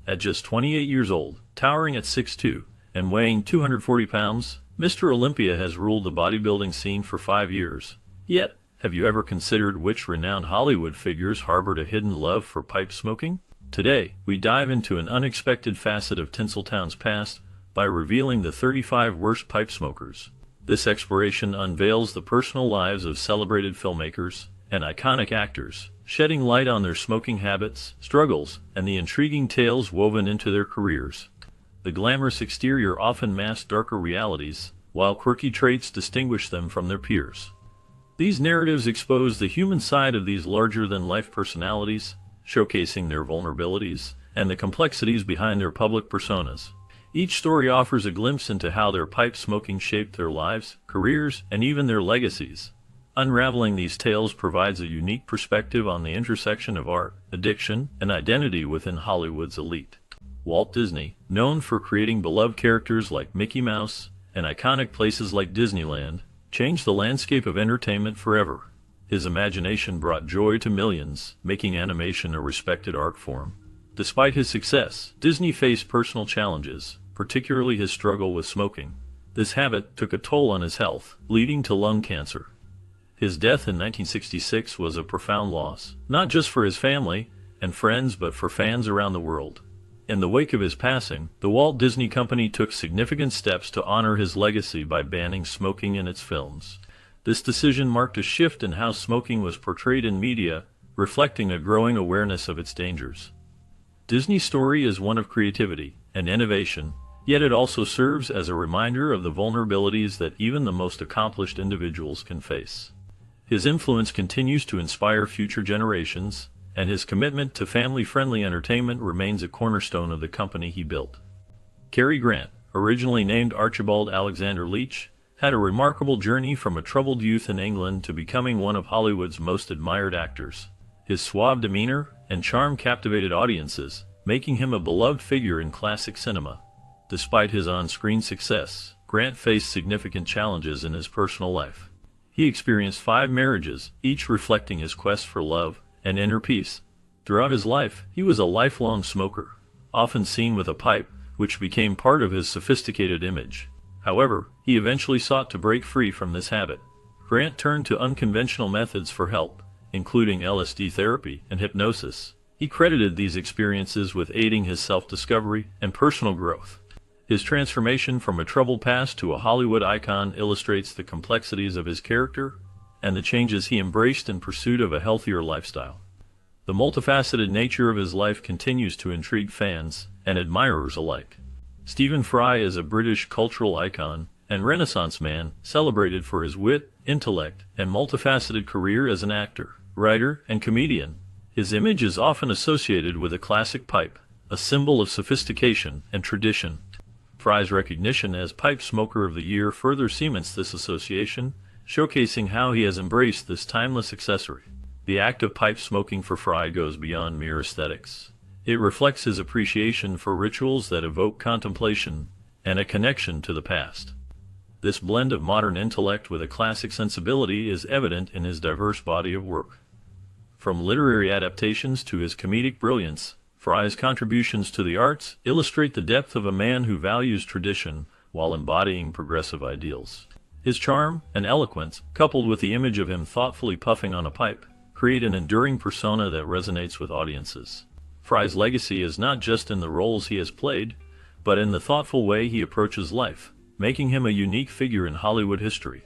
At just 28 years old, towering at 6'2", and weighing 240 pounds, Mr. Olympia has ruled the bodybuilding scene for 5 years. Yet, have you ever considered which renowned Hollywood figures harbored a hidden love for pipe smoking? Today, we dive into an unexpected facet of Tinseltown's past by revealing the 35 worst pipe smokers. This exploration unveils the personal lives of celebrated filmmakers and iconic actors, shedding light on their smoking habits, struggles, and the intriguing tales woven into their careers. The glamorous exterior often masks darker realities, while quirky traits distinguish them from their peers. These narratives expose the human side of these larger-than-life personalities, showcasing their vulnerabilities and the complexities behind their public personas. Each story offers a glimpse into how their pipe smoking shaped their lives, careers, and even their legacies. Unraveling these tales provides a unique perspective on the intersection of art, addiction, and identity within Hollywood's elite. Walt Disney, known for creating beloved characters like Mickey Mouse and iconic places like Disneyland, changed the landscape of entertainment forever. His imagination brought joy to millions, making animation a respected art form. Despite his success, Disney faced personal challenges, particularly his struggle with smoking. This habit took a toll on his health, leading to lung cancer. His death in 1966 was a profound loss, not just for his family and friends but for fans around the world. In the wake of his passing, the Walt Disney Company took significant steps to honor his legacy by banning smoking in its films. This decision marked a shift in how smoking was portrayed in media, reflecting a growing awareness of its dangers. Disney's story is one of creativity and innovation, yet it also serves as a reminder of the vulnerabilities that even the most accomplished individuals can face. His influence continues to inspire future generations, and his commitment to family-friendly entertainment remains a cornerstone of the company he built. Cary Grant, originally named Archibald Alexander Leach, had a remarkable journey from a troubled youth in England to becoming one of Hollywood's most admired actors. His suave demeanor and charm captivated audiences, making him a beloved figure in classic cinema. Despite his on-screen success, Grant faced significant challenges in his personal life. He experienced 5 marriages, each reflecting his quest for love and inner peace. Throughout his life, he was a lifelong smoker, often seen with a pipe, which became part of his sophisticated image. However, he eventually sought to break free from this habit. Grant turned to unconventional methods for help, including LSD therapy and hypnosis. He credited these experiences with aiding his self-discovery and personal growth. His transformation from a troubled past to a Hollywood icon illustrates the complexities of his character and the changes he embraced in pursuit of a healthier lifestyle. The multifaceted nature of his life continues to intrigue fans and admirers alike. Stephen Fry is a British cultural icon and Renaissance man, celebrated for his wit, intellect, and multifaceted career as an actor, writer, and comedian. His image is often associated with a classic pipe, a symbol of sophistication and tradition. Fry's recognition as Pipe Smoker of the Year further cements this association, showcasing how he has embraced this timeless accessory. The act of pipe smoking for Fry goes beyond mere aesthetics. It reflects his appreciation for rituals that evoke contemplation and a connection to the past. This blend of modern intellect with a classic sensibility is evident in his diverse body of work. From literary adaptations to his comedic brilliance, Fry's contributions to the arts illustrate the depth of a man who values tradition while embodying progressive ideals. His charm and eloquence, coupled with the image of him thoughtfully puffing on a pipe, create an enduring persona that resonates with audiences. Fry's legacy is not just in the roles he has played, but in the thoughtful way he approaches life, making him a unique figure in Hollywood history.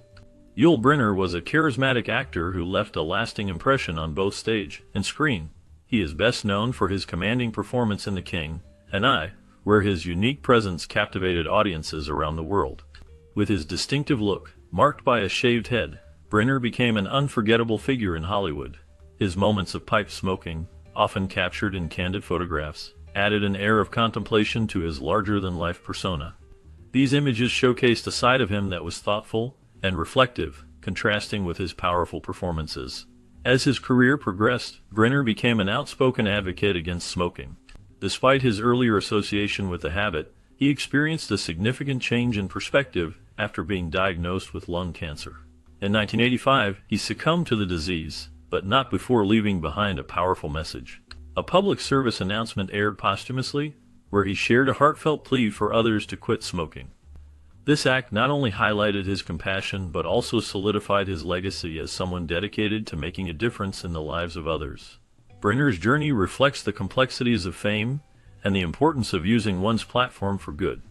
Yul Brynner was a charismatic actor who left a lasting impression on both stage and screen. He is best known for his commanding performance in The King and I, where his unique presence captivated audiences around the world. With his distinctive look, marked by a shaved head, Brynner became an unforgettable figure in Hollywood. His moments of pipe smoking, often captured in candid photographs, added an air of contemplation to his larger-than-life persona. These images showcased a side of him that was thoughtful and reflective, contrasting with his powerful performances. As his career progressed, Brynner became an outspoken advocate against smoking. Despite his earlier association with the habit, he experienced a significant change in perspective after being diagnosed with lung cancer. In 1985, he succumbed to the disease, but not before leaving behind a powerful message. A public service announcement aired posthumously, where he shared a heartfelt plea for others to quit smoking. This act not only highlighted his compassion but also solidified his legacy as someone dedicated to making a difference in the lives of others. Brenner's journey reflects the complexities of fame and the importance of using one's platform for good.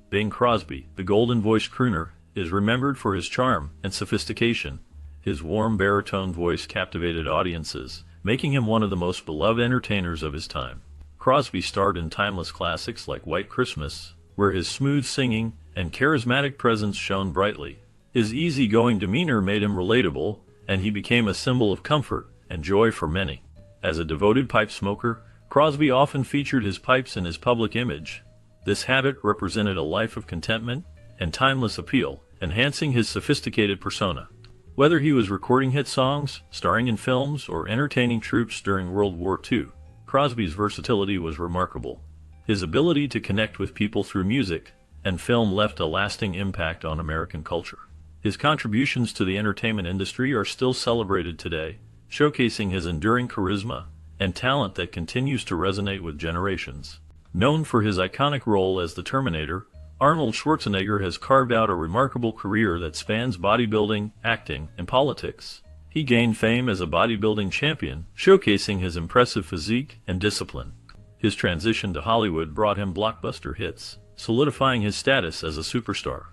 Bing Crosby, the golden-voiced crooner, is remembered for his charm and sophistication. His warm baritone voice captivated audiences, making him one of the most beloved entertainers of his time. Crosby starred in timeless classics like White Christmas, where his smooth singing and charismatic presence shone brightly. His easygoing demeanor made him relatable, and he became a symbol of comfort and joy for many. As a devoted pipe smoker, Crosby often featured his pipes in his public image. This habit represented a life of contentment and timeless appeal, enhancing his sophisticated persona. Whether he was recording hit songs, starring in films, or entertaining troops during World War II, Crosby's versatility was remarkable. His ability to connect with people through music and film left a lasting impact on American culture. His contributions to the entertainment industry are still celebrated today, showcasing his enduring charisma and talent that continues to resonate with generations. Known for his iconic role as the Terminator, Arnold Schwarzenegger has carved out a remarkable career that spans bodybuilding, acting, and politics. He gained fame as a bodybuilding champion, showcasing his impressive physique and discipline. His transition to Hollywood brought him blockbuster hits, solidifying his status as a superstar.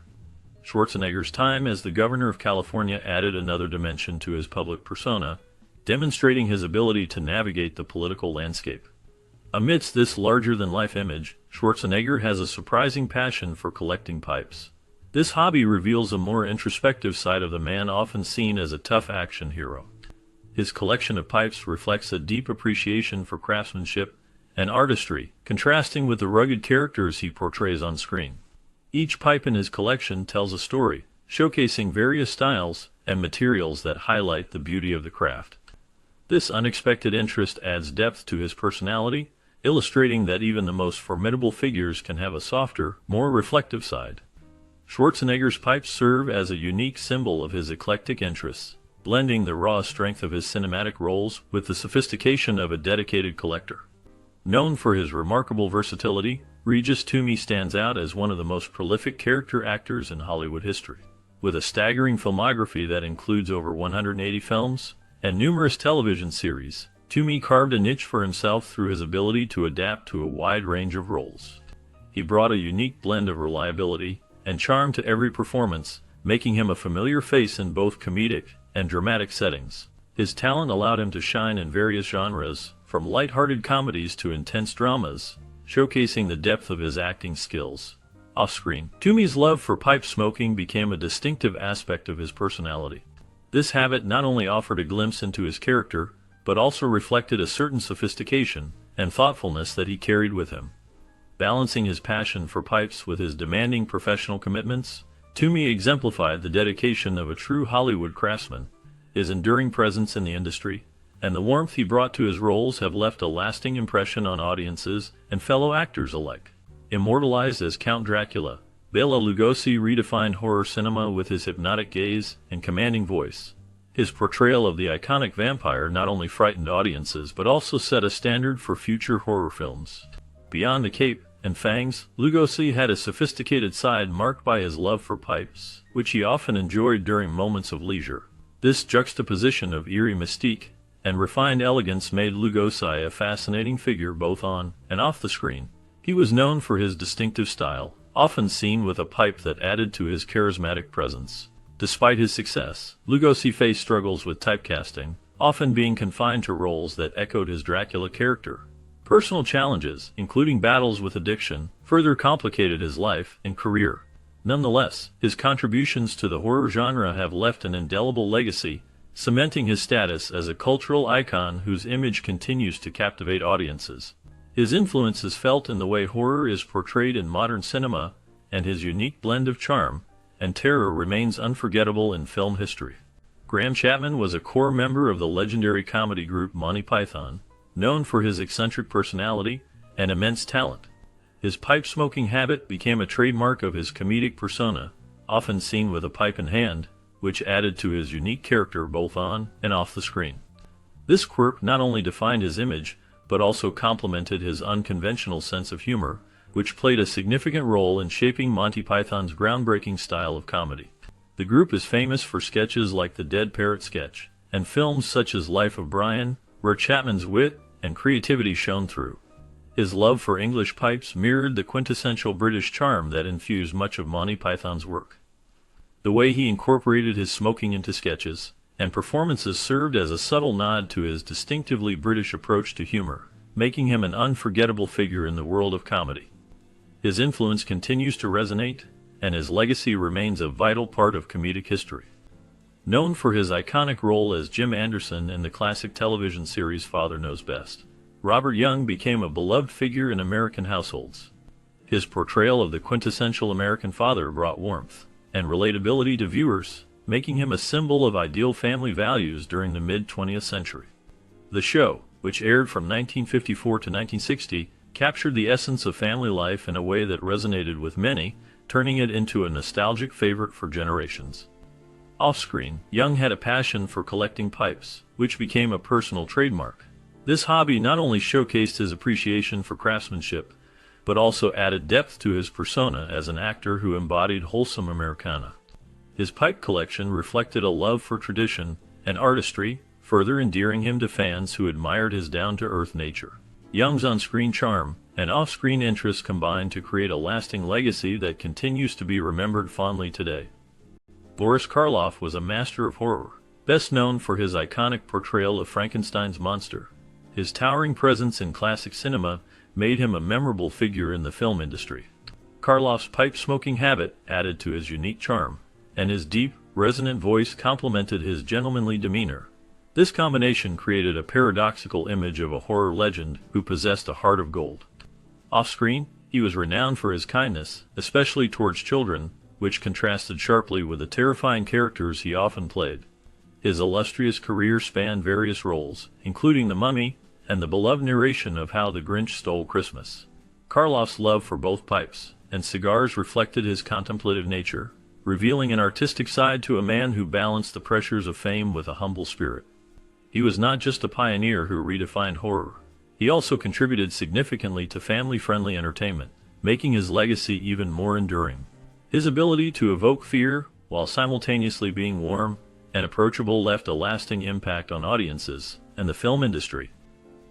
Schwarzenegger's time as the governor of California added another dimension to his public persona, demonstrating his ability to navigate the political landscape. Amidst this larger-than-life image, Schwarzenegger has a surprising passion for collecting pipes. This hobby reveals a more introspective side of the man often seen as a tough action hero. His collection of pipes reflects a deep appreciation for craftsmanship and artistry, contrasting with the rugged characters he portrays on screen. Each pipe in his collection tells a story, showcasing various styles and materials that highlight the beauty of the craft. This unexpected interest adds depth to his personality, illustrating that even the most formidable figures can have a softer, more reflective side. Schwarzenegger's pipes serve as a unique symbol of his eclectic interests, blending the raw strength of his cinematic roles with the sophistication of a dedicated collector. Known for his remarkable versatility, Regis Toomey stands out as one of the most prolific character actors in Hollywood history. With a staggering filmography that includes over 180 films and numerous television series, Toomey carved a niche for himself through his ability to adapt to a wide range of roles. He brought a unique blend of reliability and charm to every performance, making him a familiar face in both comedic and dramatic settings. His talent allowed him to shine in various genres, from light-hearted comedies to intense dramas, showcasing the depth of his acting skills. Off-screen, Toomey's love for pipe smoking became a distinctive aspect of his personality. This habit not only offered a glimpse into his character, but also reflected a certain sophistication and thoughtfulness that he carried with him. Balancing his passion for pipes with his demanding professional commitments, Toomey exemplified the dedication of a true Hollywood craftsman. His enduring presence in the industry and the warmth he brought to his roles have left a lasting impression on audiences and fellow actors alike. Immortalized as Count Dracula, Bela Lugosi redefined horror cinema with his hypnotic gaze and commanding voice. His portrayal of the iconic vampire not only frightened audiences but also set a standard for future horror films. Beyond the cape and fangs, Lugosi had a sophisticated side marked by his love for pipes, which he often enjoyed during moments of leisure. This juxtaposition of eerie mystique and refined elegance made Lugosi a fascinating figure both on and off the screen. He was known for his distinctive style, often seen with a pipe that added to his charismatic presence. Despite his success, Lugosi faced struggles with typecasting, often being confined to roles that echoed his Dracula character. Personal challenges, including battles with addiction, further complicated his life and career. Nonetheless, his contributions to the horror genre have left an indelible legacy, cementing his status as a cultural icon whose image continues to captivate audiences. His influence is felt in the way horror is portrayed in modern cinema, and his unique blend of charm and terror remains unforgettable in film history. Graham Chapman was a core member of the legendary comedy group Monty Python, known for his eccentric personality and immense talent. His pipe-smoking habit became a trademark of his comedic persona, often seen with a pipe in hand, which added to his unique character both on and off the screen. This quirk not only defined his image, but also complemented his unconventional sense of humor, which played a significant role in shaping Monty Python's groundbreaking style of comedy. The group is famous for sketches like the Dead Parrot sketch, and films such as Life of Brian, where Chapman's wit and creativity shone through. His love for English pipes mirrored the quintessential British charm that infused much of Monty Python's work. The way he incorporated his smoking into sketches and performances served as a subtle nod to his distinctively British approach to humor, making him an unforgettable figure in the world of comedy. His influence continues to resonate, and his legacy remains a vital part of comedic history. Known for his iconic role as Jim Anderson in the classic television series Father Knows Best, Robert Young became a beloved figure in American households. His portrayal of the quintessential American father brought warmth and relatability to viewers, making him a symbol of ideal family values during the mid-20th century. The show, which aired from 1954 to 1960, captured the essence of family life in a way that resonated with many, turning it into a nostalgic favorite for generations. Off-screen, Young had a passion for collecting pipes, which became a personal trademark. This hobby not only showcased his appreciation for craftsmanship, but also added depth to his persona as an actor who embodied wholesome Americana. His pipe collection reflected a love for tradition and artistry, further endearing him to fans who admired his down-to-earth nature. Young's on-screen charm and off-screen interests combined to create a lasting legacy that continues to be remembered fondly today. Boris Karloff was a master of horror, best known for his iconic portrayal of Frankenstein's monster. His towering presence in classic cinema made him a memorable figure in the film industry. Karloff's pipe-smoking habit added to his unique charm, and his deep, resonant voice complemented his gentlemanly demeanor. This combination created a paradoxical image of a horror legend who possessed a heart of gold. Off-screen, he was renowned for his kindness, especially towards children, which contrasted sharply with the terrifying characters he often played. His illustrious career spanned various roles, including The Mummy and the beloved narration of How the Grinch Stole Christmas. Karloff's love for both pipes and cigars reflected his contemplative nature, revealing an artistic side to a man who balanced the pressures of fame with a humble spirit. He was not just a pioneer who redefined horror. He also contributed significantly to family-friendly entertainment, making his legacy even more enduring. His ability to evoke fear while simultaneously being warm and approachable left a lasting impact on audiences and the film industry.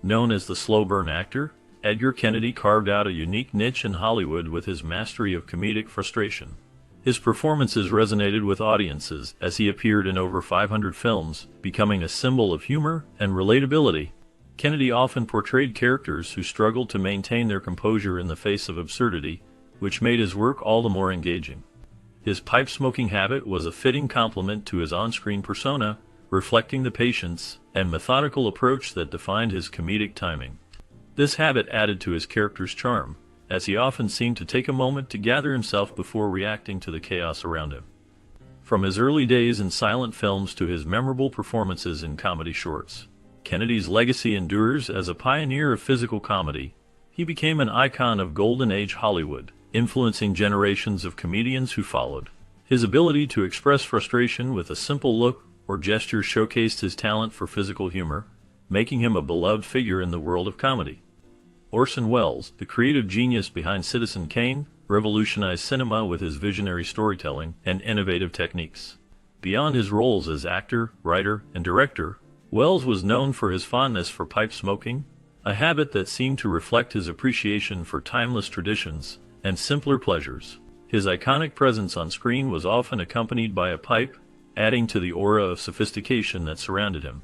Known as the slow burn actor, Edgar Kennedy carved out a unique niche in Hollywood with his mastery of comedic frustration. His performances resonated with audiences as he appeared in over 500 films, becoming a symbol of humor and relatability. Kennedy often portrayed characters who struggled to maintain their composure in the face of absurdity, which made his work all the more engaging. His pipe-smoking habit was a fitting complement to his on-screen persona, reflecting the patience and methodical approach that defined his comedic timing. This habit added to his character's charm, as he often seemed to take a moment to gather himself before reacting to the chaos around him. From his early days in silent films to his memorable performances in comedy shorts, Kennedy's legacy endures as a pioneer of physical comedy. He became an icon of Golden Age Hollywood, influencing generations of comedians who followed. His ability to express frustration with a simple look or gesture showcased his talent for physical humor, making him a beloved figure in the world of comedy. Orson Welles, the creative genius behind Citizen Kane, revolutionized cinema with his visionary storytelling and innovative techniques. Beyond his roles as actor, writer, and director, Welles was known for his fondness for pipe smoking, a habit that seemed to reflect his appreciation for timeless traditions and simpler pleasures. His iconic presence on screen was often accompanied by a pipe, adding to the aura of sophistication that surrounded him.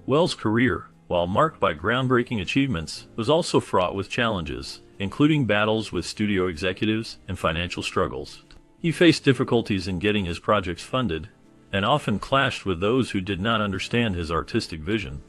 Welles' career, while marked by groundbreaking achievements, was also fraught with challenges, including battles with studio executives and financial struggles. He faced difficulties in getting his projects funded, and often clashed with those who did not understand his artistic vision.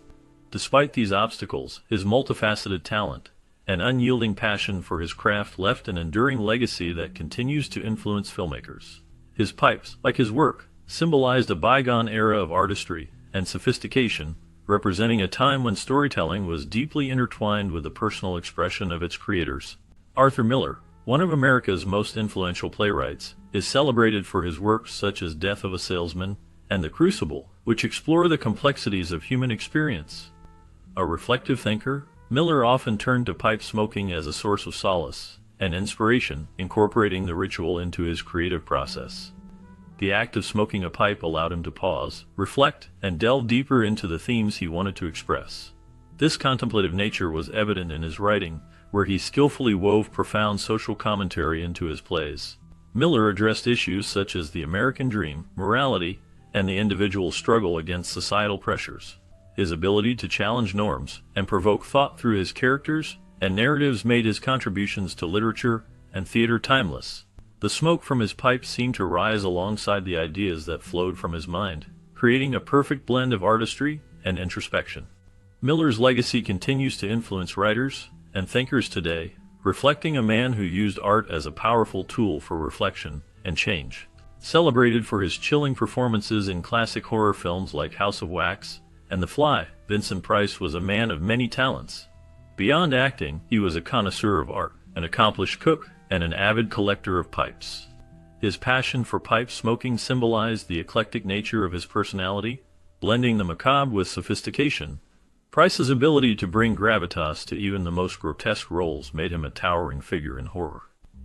Despite these obstacles, his multifaceted talent and unyielding passion for his craft left an enduring legacy that continues to influence filmmakers. His pipes, like his work, symbolized a bygone era of artistry and sophistication, representing a time when storytelling was deeply intertwined with the personal expression of its creators. Arthur Miller, one of America's most influential playwrights, is celebrated for his works such as Death of a Salesman and The Crucible, which explore the complexities of human experience. A reflective thinker, Miller often turned to pipe smoking as a source of solace, and inspiration, incorporating the ritual into his creative process. The act of smoking a pipe allowed him to pause, reflect, and delve deeper into the themes he wanted to express. This contemplative nature was evident in his writing, where he skillfully wove profound social commentary into his plays. Miller addressed issues such as the American dream, morality, and the individual's struggle against societal pressures. His ability to challenge norms and provoke thought through his characters and narratives made his contributions to literature and theater timeless. The smoke from his pipe seemed to rise alongside the ideas that flowed from his mind, creating a perfect blend of artistry and introspection. Miller's legacy continues to influence writers and thinkers today, reflecting a man who used art as a powerful tool for reflection and change. Celebrated for his chilling performances in classic horror films like House of Wax and The Fly, Vincent Price was a man of many talents. Beyond acting, he was a connoisseur of art, an accomplished cook, and an avid collector of pipes. His passion for pipe smoking symbolized the eclectic nature of his personality, blending the macabre with sophistication. Price's ability to bring gravitas to even the most grotesque roles made him a towering figure in horror.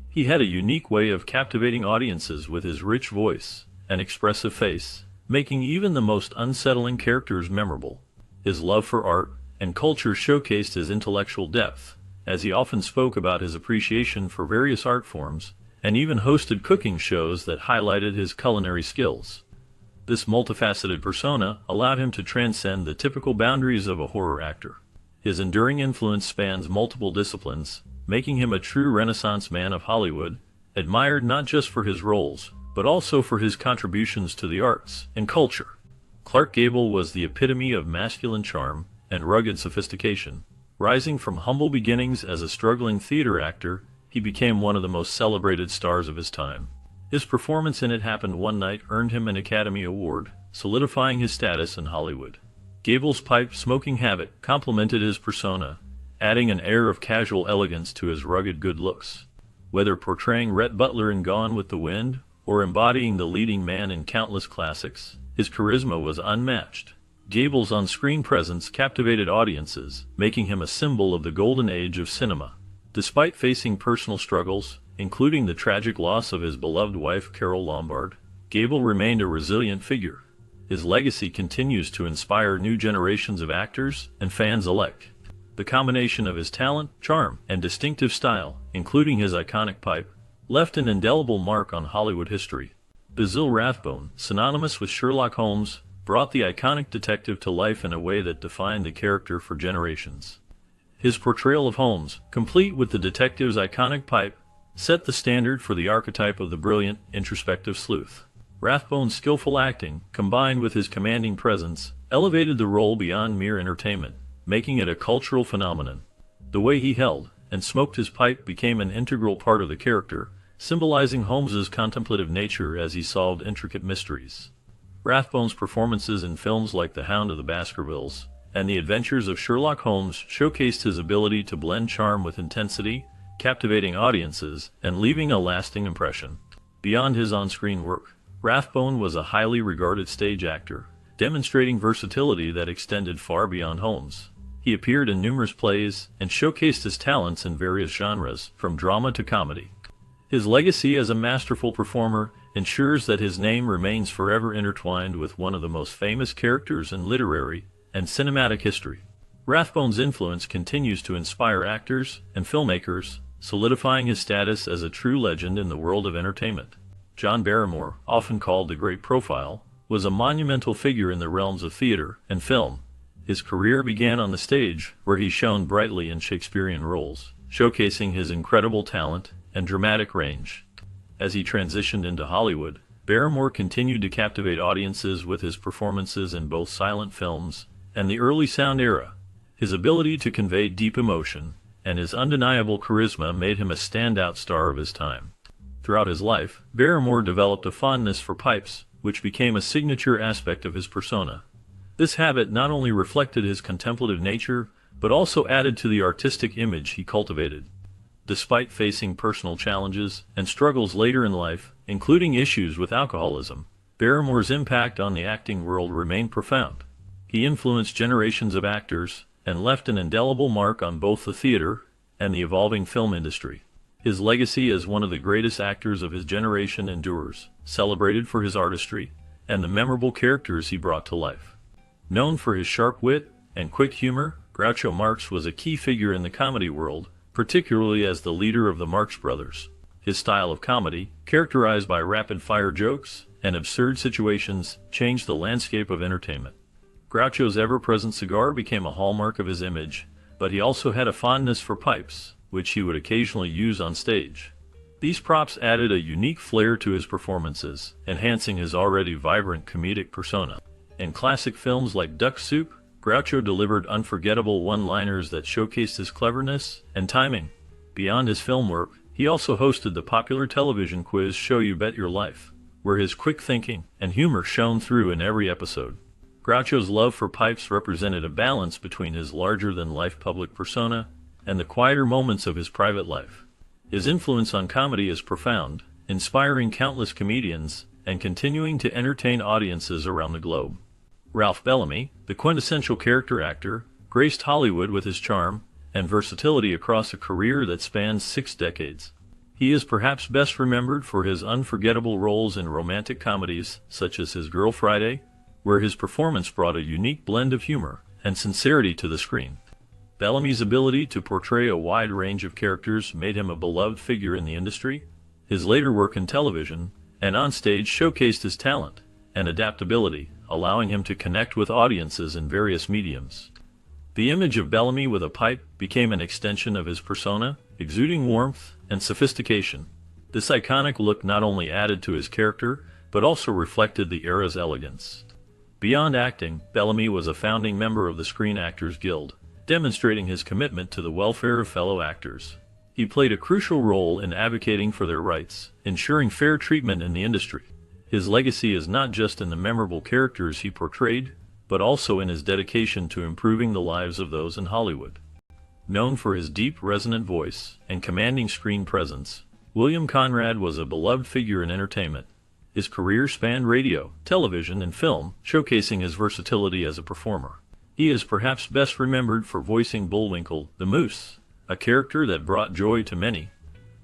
He had a unique way of captivating audiences with his rich voice and expressive face, making even the most unsettling characters memorable. His love for art and culture showcased his intellectual depth, as he often spoke about his appreciation for various art forms, and even hosted cooking shows that highlighted his culinary skills. This multifaceted persona allowed him to transcend the typical boundaries of a horror actor. His enduring influence spans multiple disciplines, making him a true Renaissance man of Hollywood, admired not just for his roles, but also for his contributions to the arts and culture. Clark Gable was the epitome of masculine charm and rugged sophistication. Rising from humble beginnings as a struggling theater actor, he became one of the most celebrated stars of his time. His performance in It Happened One Night earned him an Academy Award, solidifying his status in Hollywood. Gable's pipe-smoking habit complemented his persona, adding an air of casual elegance to his rugged good looks. Whether portraying Rhett Butler in Gone with the Wind or embodying the leading man in countless classics, his charisma was unmatched. Gable's on-screen presence captivated audiences, making him a symbol of the golden age of cinema. Despite facing personal struggles, including the tragic loss of his beloved wife Carole Lombard, Gable remained a resilient figure. His legacy continues to inspire new generations of actors and fans alike. The combination of his talent, charm, and distinctive style, including his iconic pipe, left an indelible mark on Hollywood history. Basil Rathbone, synonymous with Sherlock Holmes, brought the iconic detective to life in a way that defined the character for generations. His portrayal of Holmes, complete with the detective's iconic pipe, set the standard for the archetype of the brilliant, introspective sleuth. Rathbone's skillful acting, combined with his commanding presence, elevated the role beyond mere entertainment, making it a cultural phenomenon. The way he held and smoked his pipe became an integral part of the character, symbolizing Holmes's contemplative nature as he solved intricate mysteries. Rathbone's performances in films like The Hound of the Baskervilles and The Adventures of Sherlock Holmes showcased his ability to blend charm with intensity, captivating audiences and leaving a lasting impression. Beyond his on-screen work, Rathbone was a highly regarded stage actor, demonstrating versatility that extended far beyond Holmes. He appeared in numerous plays and showcased his talents in various genres, from drama to comedy. His legacy as a masterful performer ensures that his name remains forever intertwined with one of the most famous characters in literary and cinematic history. Rathbone's influence continues to inspire actors and filmmakers, solidifying his status as a true legend in the world of entertainment. John Barrymore, often called the Great Profile, was a monumental figure in the realms of theater and film. His career began on the stage, where he shone brightly in Shakespearean roles, showcasing his incredible talent and dramatic range. As he transitioned into Hollywood, Barrymore continued to captivate audiences with his performances in both silent films and the early sound era. His ability to convey deep emotion and his undeniable charisma made him a standout star of his time. Throughout his life, Barrymore developed a fondness for pipes, which became a signature aspect of his persona. This habit not only reflected his contemplative nature, but also added to the artistic image he cultivated. Despite facing personal challenges and struggles later in life, including issues with alcoholism, Barrymore's impact on the acting world remained profound. He influenced generations of actors and left an indelible mark on both the theater and the evolving film industry. His legacy as one of the greatest actors of his generation endures, celebrated for his artistry and the memorable characters he brought to life. Known for his sharp wit and quick humor, Groucho Marx was a key figure in the comedy world, particularly as the leader of the Marx Brothers. His style of comedy, characterized by rapid-fire jokes and absurd situations, changed the landscape of entertainment. Groucho's ever-present cigar became a hallmark of his image, but he also had a fondness for pipes, which he would occasionally use on stage. These props added a unique flair to his performances, enhancing his already vibrant comedic persona. In classic films like Duck Soup, Groucho delivered unforgettable one-liners that showcased his cleverness and timing. Beyond his film work, he also hosted the popular television quiz show You Bet Your Life, where his quick thinking and humor shone through in every episode. Groucho's love for pipes represented a balance between his larger-than-life public persona and the quieter moments of his private life. His influence on comedy is profound, inspiring countless comedians and continuing to entertain audiences around the globe. Ralph Bellamy, the quintessential character actor, graced Hollywood with his charm and versatility across a career that spans 6 decades. He is perhaps best remembered for his unforgettable roles in romantic comedies such as His Girl Friday, where his performance brought a unique blend of humor and sincerity to the screen. Bellamy's ability to portray a wide range of characters made him a beloved figure in the industry. His later work in television and on stage showcased his talent and adaptability, allowing him to connect with audiences in various mediums. The image of Bellamy with a pipe became an extension of his persona, exuding warmth and sophistication. This iconic look not only added to his character, but also reflected the era's elegance. Beyond acting, Bellamy was a founding member of the Screen Actors Guild, demonstrating his commitment to the welfare of fellow actors. He played a crucial role in advocating for their rights, ensuring fair treatment in the industry. His legacy is not just in the memorable characters he portrayed, but also in his dedication to improving the lives of those in Hollywood. Known for his deep, resonant voice and commanding screen presence, William Conrad was a beloved figure in entertainment. His career spanned radio, television, and film, showcasing his versatility as a performer. He is perhaps best remembered for voicing Bullwinkle, the Moose, a character that brought joy to many.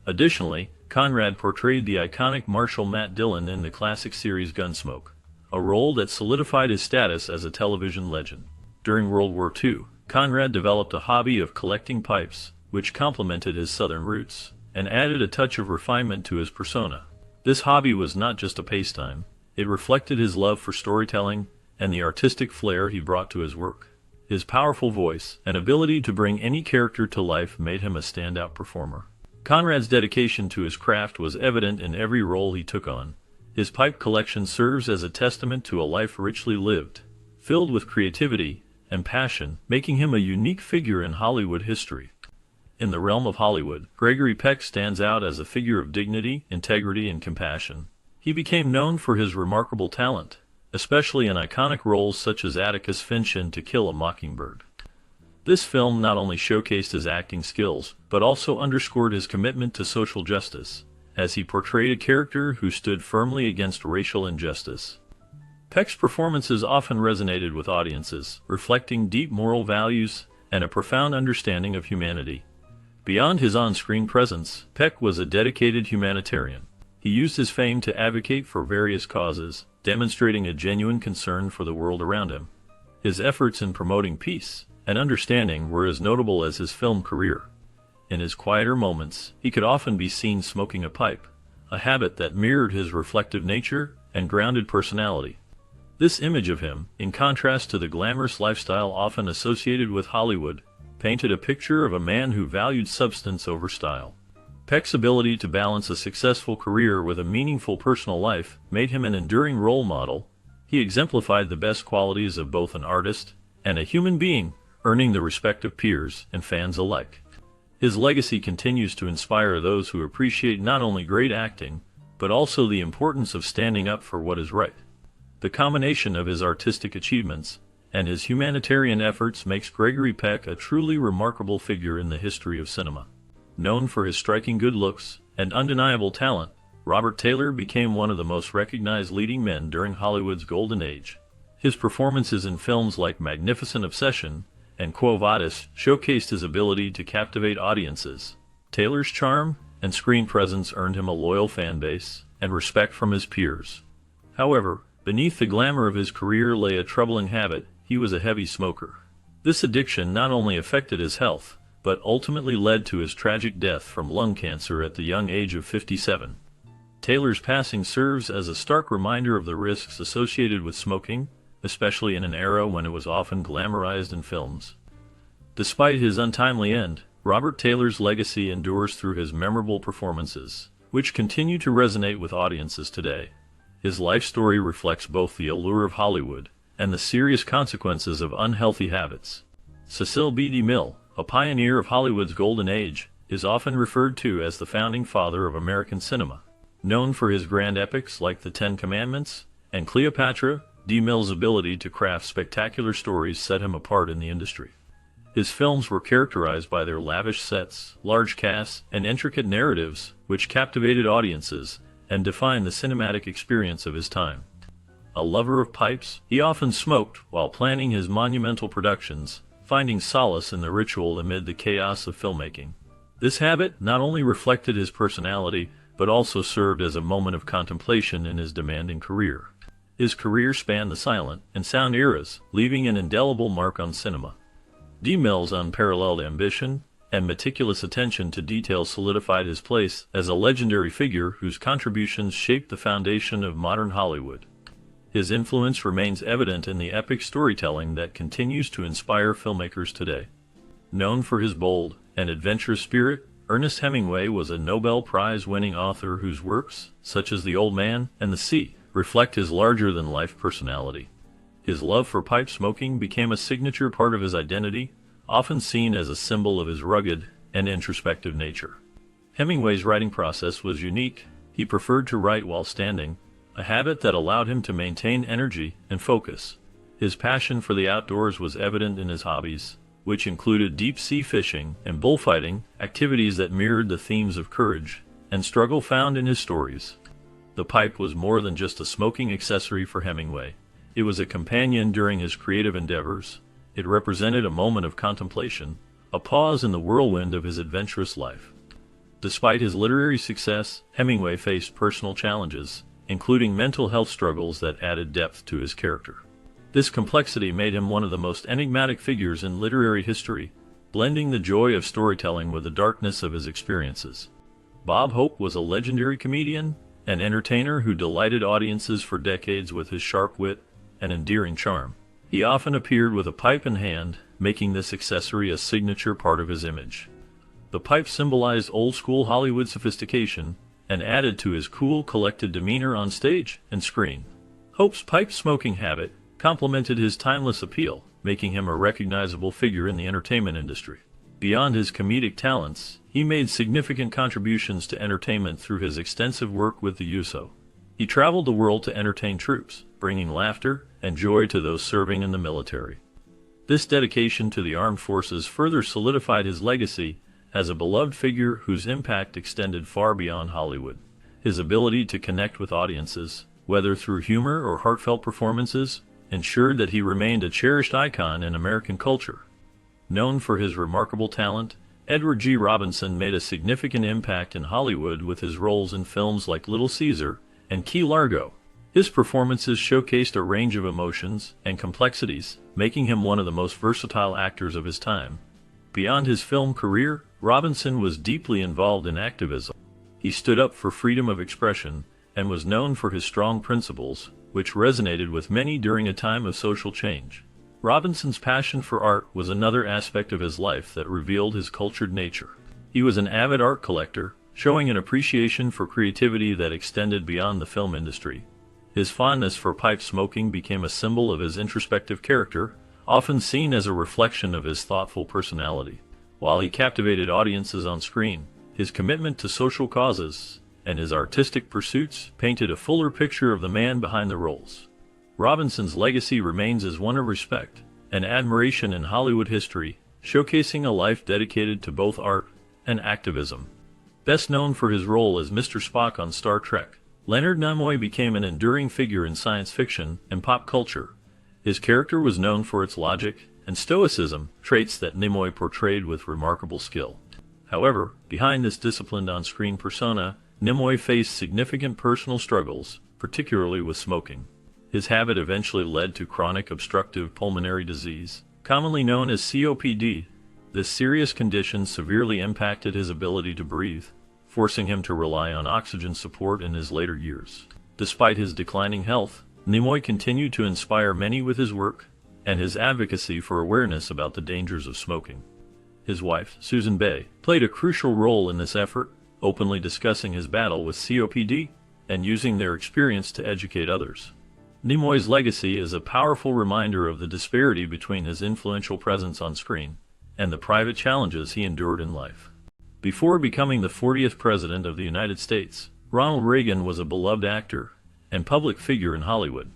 Additionally, Conrad portrayed the iconic Marshal Matt Dillon in the classic series Gunsmoke, a role that solidified his status as a television legend. During World War II, Conrad developed a hobby of collecting pipes, which complemented his southern roots and added a touch of refinement to his persona. This hobby was not just a pastime, it reflected his love for storytelling and the artistic flair he brought to his work. His powerful voice and ability to bring any character to life made him a standout performer. Conrad's dedication to his craft was evident in every role he took on. His pipe collection serves as a testament to a life richly lived, filled with creativity and passion, making him a unique figure in Hollywood history. In the realm of Hollywood, Gregory Peck stands out as a figure of dignity, integrity, and compassion. He became known for his remarkable talent, especially in iconic roles such as Atticus Finch in To Kill a Mockingbird. This film not only showcased his acting skills, but also underscored his commitment to social justice, as he portrayed a character who stood firmly against racial injustice. Peck's performances often resonated with audiences, reflecting deep moral values and a profound understanding of humanity. Beyond his on-screen presence, Peck was a dedicated humanitarian. He used his fame to advocate for various causes, demonstrating a genuine concern for the world around him. His efforts in promoting peace and understanding were as notable as his film career. In his quieter moments, he could often be seen smoking a pipe, a habit that mirrored his reflective nature and grounded personality. This image of him, in contrast to the glamorous lifestyle often associated with Hollywood, painted a picture of a man who valued substance over style. Peck's ability to balance a successful career with a meaningful personal life made him an enduring role model. He exemplified the best qualities of both an artist and a human being, earning the respect of peers and fans alike. His legacy continues to inspire those who appreciate not only great acting, but also the importance of standing up for what is right. The combination of his artistic achievements and his humanitarian efforts makes Gregory Peck a truly remarkable figure in the history of cinema. Known for his striking good looks and undeniable talent, Robert Taylor became one of the most recognized leading men during Hollywood's golden age. His performances in films like Magnificent Obsession and Quo Vadis showcased his ability to captivate audiences. Taylor's charm and screen presence earned him a loyal fan base and respect from his peers. However, beneath the glamour of his career lay a troubling habit. He was a heavy smoker. This addiction not only affected his health, but ultimately led to his tragic death from lung cancer at the young age of 57. Taylor's passing serves as a stark reminder of the risks associated with smoking, especially in an era when it was often glamorized in films. Despite his untimely end, Robert Taylor's legacy endures through his memorable performances, which continue to resonate with audiences today. His life story reflects both the allure of Hollywood and the serious consequences of unhealthy habits. Cecil B. DeMille, a pioneer of Hollywood's golden age, is often referred to as the founding father of American cinema. Known for his grand epics like The Ten Commandments and Cleopatra, DeMille's ability to craft spectacular stories set him apart in the industry. His films were characterized by their lavish sets, large casts, and intricate narratives, which captivated audiences and defined the cinematic experience of his time. A lover of pipes, he often smoked while planning his monumental productions, finding solace in the ritual amid the chaos of filmmaking. This habit not only reflected his personality, but also served as a moment of contemplation in his demanding career. His career spanned the silent and sound eras, leaving an indelible mark on cinema. DeMille's unparalleled ambition and meticulous attention to detail solidified his place as a legendary figure whose contributions shaped the foundation of modern Hollywood. His influence remains evident in the epic storytelling that continues to inspire filmmakers today. Known for his bold and adventurous spirit, Ernest Hemingway was a Nobel Prize-winning author whose works, such as The Old Man and The Sea, reflect his larger-than-life personality. His love for pipe smoking became a signature part of his identity, often seen as a symbol of his rugged and introspective nature. Hemingway's writing process was unique. He preferred to write while standing, a habit that allowed him to maintain energy and focus. His passion for the outdoors was evident in his hobbies, which included deep-sea fishing and bullfighting, activities that mirrored the themes of courage and struggle found in his stories. The pipe was more than just a smoking accessory for Hemingway. It was a companion during his creative endeavors. It represented a moment of contemplation, a pause in the whirlwind of his adventurous life. Despite his literary success, Hemingway faced personal challenges, including mental health struggles that added depth to his character. This complexity made him one of the most enigmatic figures in literary history, blending the joy of storytelling with the darkness of his experiences. Bob Hope was a legendary comedian, an entertainer who delighted audiences for decades with his sharp wit and endearing charm. He often appeared with a pipe in hand, making this accessory a signature part of his image. The pipe symbolized old-school Hollywood sophistication and added to his cool, collected demeanor on stage and screen. Hope's pipe-smoking habit complemented his timeless appeal, making him a recognizable figure in the entertainment industry. Beyond his comedic talents, he made significant contributions to entertainment through his extensive work with the USO. He traveled the world to entertain troops, bringing laughter and joy to those serving in the military. This dedication to the armed forces further solidified his legacy as a beloved figure whose impact extended far beyond Hollywood. His ability to connect with audiences, whether through humor or heartfelt performances, ensured that he remained a cherished icon in American culture. Known for his remarkable talent, Edward G. Robinson made a significant impact in Hollywood with his roles in films like Little Caesar and Key Largo. His performances showcased a range of emotions and complexities, making him one of the most versatile actors of his time. Beyond his film career, Robinson was deeply involved in activism. He stood up for freedom of expression and was known for his strong principles, which resonated with many during a time of social change. Robinson's passion for art was another aspect of his life that revealed his cultured nature. He was an avid art collector, showing an appreciation for creativity that extended beyond the film industry. His fondness for pipe smoking became a symbol of his introspective character, often seen as a reflection of his thoughtful personality. While he captivated audiences on screen, his commitment to social causes and his artistic pursuits painted a fuller picture of the man behind the roles. Robinson's legacy remains as one of respect and admiration in Hollywood history, showcasing a life dedicated to both art and activism. Best known for his role as Mr. Spock on Star Trek, Leonard Nimoy became an enduring figure in science fiction and pop culture. His character was known for its logic and stoicism, traits that Nimoy portrayed with remarkable skill. However, behind this disciplined on-screen persona, Nimoy faced significant personal struggles, particularly with smoking. His habit eventually led to chronic obstructive pulmonary disease, commonly known as COPD. This serious condition severely impacted his ability to breathe, forcing him to rely on oxygen support in his later years. Despite his declining health, Nimoy continued to inspire many with his work and his advocacy for awareness about the dangers of smoking. His wife, Susan Bay, played a crucial role in this effort, openly discussing his battle with COPD and using their experience to educate others. Nimoy's legacy is a powerful reminder of the disparity between his influential presence on screen and the private challenges he endured in life. Before becoming the 40th President of the United States, Ronald Reagan was a beloved actor and public figure in Hollywood.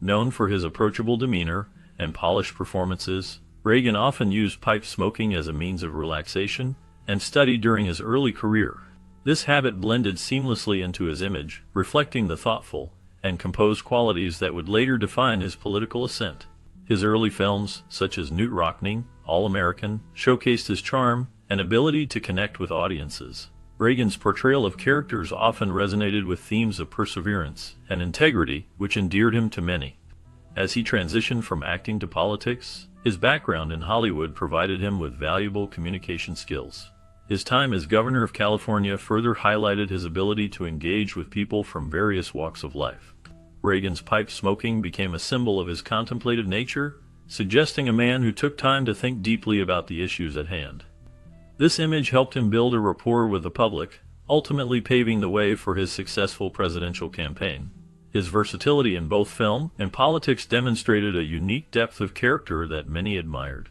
Known for his approachable demeanor and polished performances, Reagan often used pipe smoking as a means of relaxation and study during his early career. This habit blended seamlessly into his image, reflecting the thoughtful and composed qualities that would later define his political ascent. His early films, such as Knute Rockne, All-American, showcased his charm and ability to connect with audiences. Reagan's portrayal of characters often resonated with themes of perseverance and integrity, which endeared him to many. As he transitioned from acting to politics, his background in Hollywood provided him with valuable communication skills. His time as governor of California further highlighted his ability to engage with people from various walks of life. Reagan's pipe smoking became a symbol of his contemplative nature, suggesting a man who took time to think deeply about the issues at hand. This image helped him build a rapport with the public, ultimately paving the way for his successful presidential campaign. His versatility in both film and politics demonstrated a unique depth of character that many admired.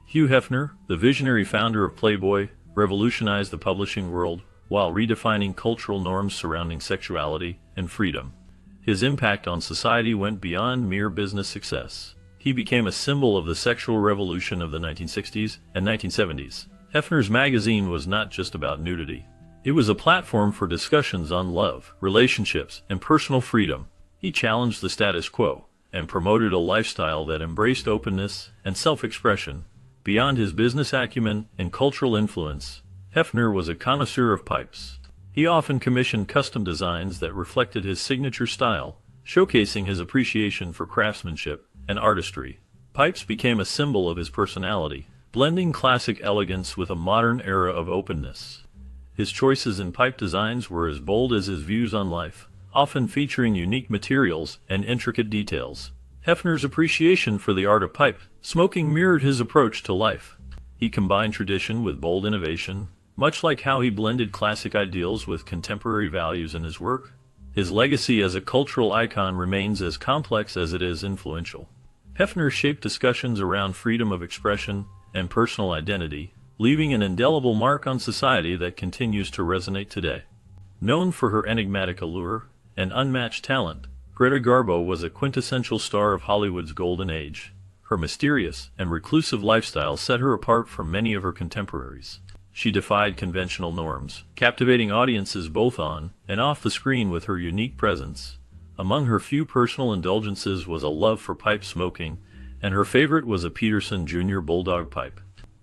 Hugh Hefner, the visionary founder of Playboy, revolutionized the publishing world while redefining cultural norms surrounding sexuality and freedom. His impact on society went beyond mere business success. He became a symbol of the sexual revolution of the 1960s and 1970s. Hefner's magazine was not just about nudity. It was a platform for discussions on love, relationships, and personal freedom. He challenged the status quo and promoted a lifestyle that embraced openness and self-expression. Beyond his business acumen and cultural influence, Hefner was a connoisseur of pipes. He often commissioned custom designs that reflected his signature style, showcasing his appreciation for craftsmanship and artistry. Pipes became a symbol of his personality, blending classic elegance with a modern era of openness. His choices in pipe designs were as bold as his views on life, often featuring unique materials and intricate details. Hefner's appreciation for the art of pipe smoking mirrored his approach to life. He combined tradition with bold innovation, much like how he blended classic ideals with contemporary values in his work. His legacy as a cultural icon remains as complex as it is influential. Hefner shaped discussions around freedom of expression and personal identity, leaving an indelible mark on society that continues to resonate today. Known for her enigmatic allure and unmatched talent, Greta Garbo was a quintessential star of Hollywood's golden age. Her mysterious and reclusive lifestyle set her apart from many of her contemporaries. She defied conventional norms, captivating audiences both on and off the screen with her unique presence. Among her few personal indulgences was a love for pipe smoking, and her favorite was a Peterson Jr. Bulldog pipe.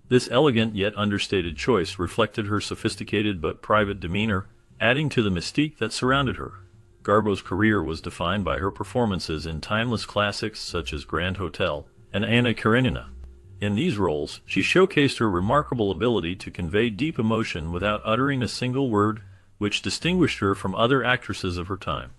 This elegant yet understated choice reflected her sophisticated but private demeanor, adding to the mystique that surrounded her. Garbo's career was defined by her performances in timeless classics such as Grand Hotel and Anna Karenina. In these roles, she showcased her remarkable ability to convey deep emotion without uttering a single word, which distinguished her from other actresses of her time.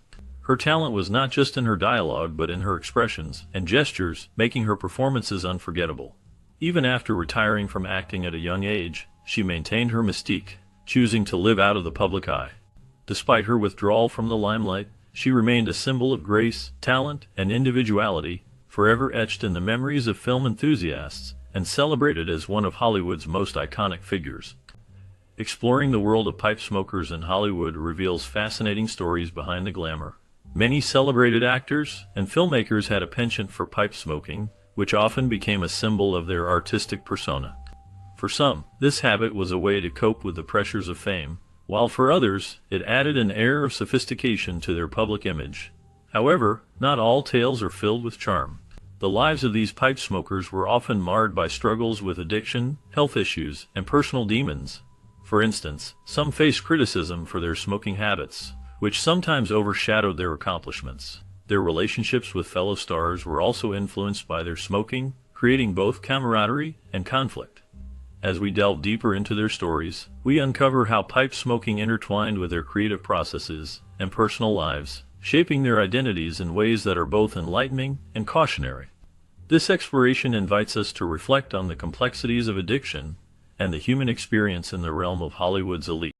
Her talent was not just in her dialogue but in her expressions and gestures, making her performances unforgettable. Even after retiring from acting at a young age, she maintained her mystique, choosing to live out of the public eye. Despite her withdrawal from the limelight, she remained a symbol of grace, talent, and individuality, forever etched in the memories of film enthusiasts and celebrated as one of Hollywood's most iconic figures. Exploring the world of pipe smokers in Hollywood reveals fascinating stories behind the glamour. Many celebrated actors and filmmakers had a penchant for pipe smoking, which often became a symbol of their artistic persona. For some, this habit was a way to cope with the pressures of fame, while for others, it added an air of sophistication to their public image. However, not all tales are filled with charm. The lives of these pipe smokers were often marred by struggles with addiction, health issues, and personal demons, For instance, some face criticism for their smoking habits, which sometimes overshadowed their accomplishments. Their relationships with fellow stars were also influenced by their smoking, creating both camaraderie and conflict. As we delve deeper into their stories, we uncover how pipe smoking intertwined with their creative processes and personal lives, shaping their identities in ways that are both enlightening and cautionary. This exploration invites us to reflect on the complexities of addiction and the human experience in the realm of Hollywood's elite.